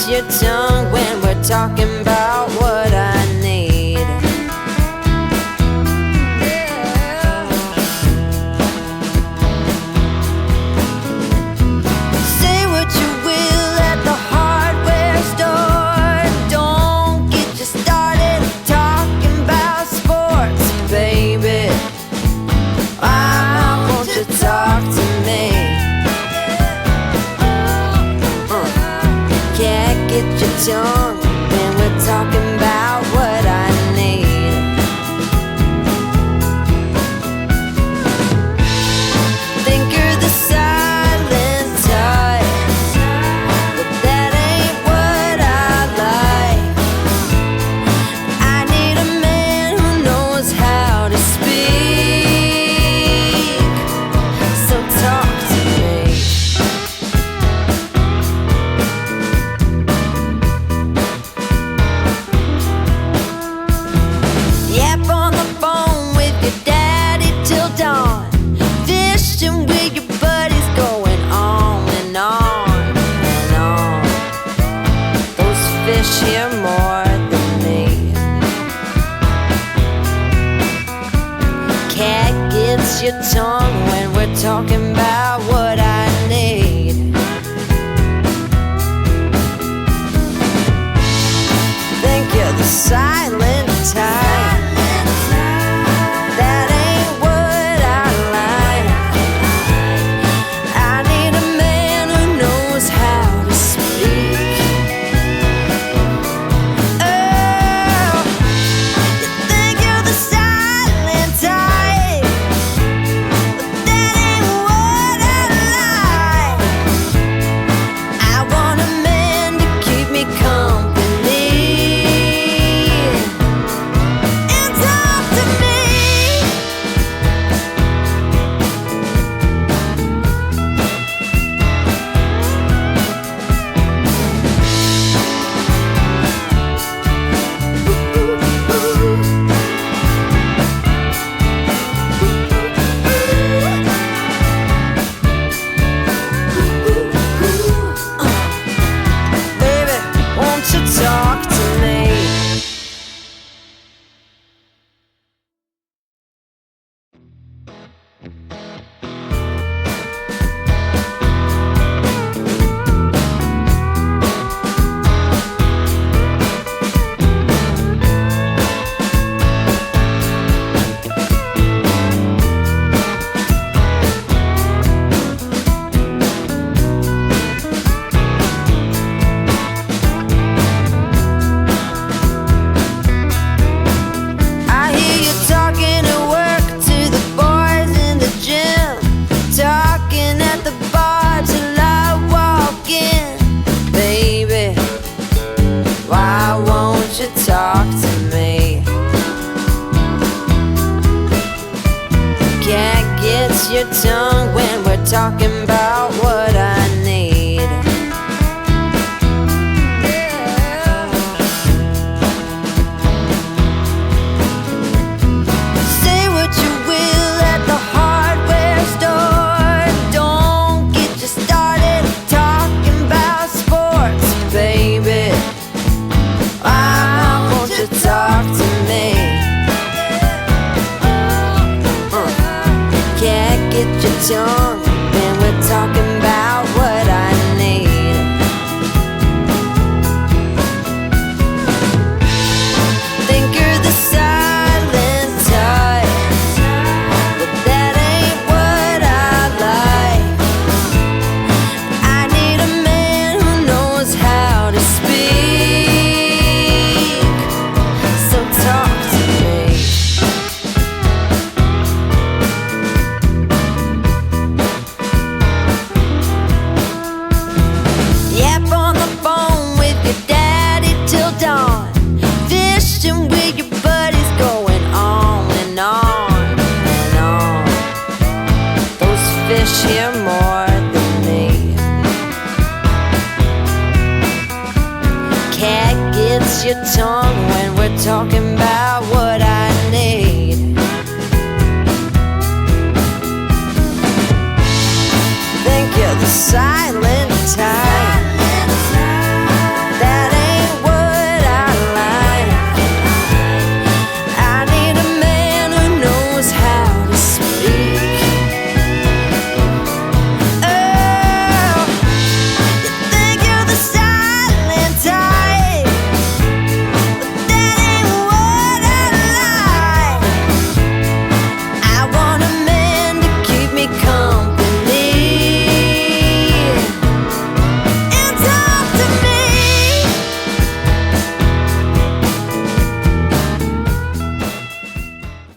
gets your tongue when we're talking about what I need. Say what you will at the hardware store. Don't get you started talking about sports, baby. Why won't you talk to me? Can't get your tongue when we're talking about what I need. Think you're the silent type, but that ain't what I like. I need a man who knows how to speak, so talk to me. Yap on the phone with your daddy till dawn. Fishing with your buddies, going on and on and on. Those fish hear more than me. Cat gets your tongue when we're talking about what I need. Think you're the silent type. That ain't what I like. I need a man who knows how to speak. Oh, you think you're the silent type, but that ain't what I like. I want a man to keep me company and talk to me. Baby, won't you talk to me? I hear you talking at work to the boys in the gym, talking at the bar till I walk in. Baby, why won't you talk to me? Can't get your tongue when we're talking about what I need. Say what you will at the hardware store. Don't get you started talking about sports, baby. Why won't you talk to me? Can't get your tongue when we're talking about what I need. Think you're the silent type, but that ain't what I like. I need a man who knows how to speak, so talk to me. Yap on the phone with your daddy till dawn. Fishing with your buddies, going on and on and on. Those fish hear more than me. Cat gets your tongue when we're talking about what